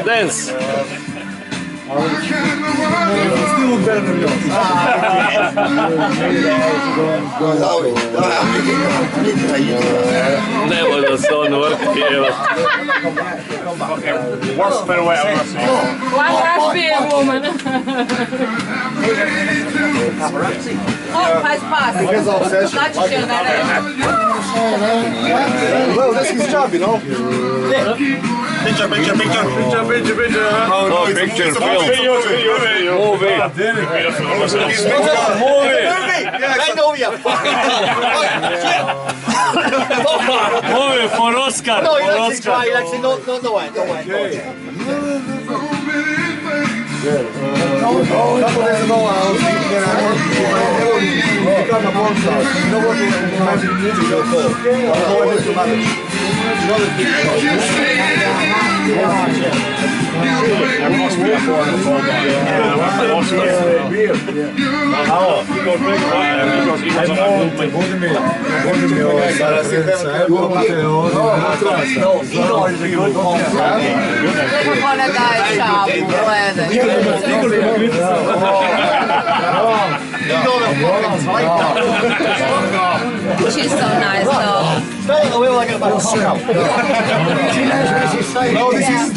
Dance. Still look better than yours. Ne može se on vrti, evo. Worst pirouette I've ever seen. One lesbian woman. Oh, pass. Znači će da Well, that's his job, you know. Picture. No, picture, film. Movie. I know you. Movie for Oscar. No, you actually try. You actually no way. Couple days ago, I was thinking that I become a porn star. You know what? Imagine music so cool. I don't know what it is to manage. You know the There must be a porn phone. Yeah, nekako ne daje šapu, gledaj. She's so nice though. Stay away like a back. No, this is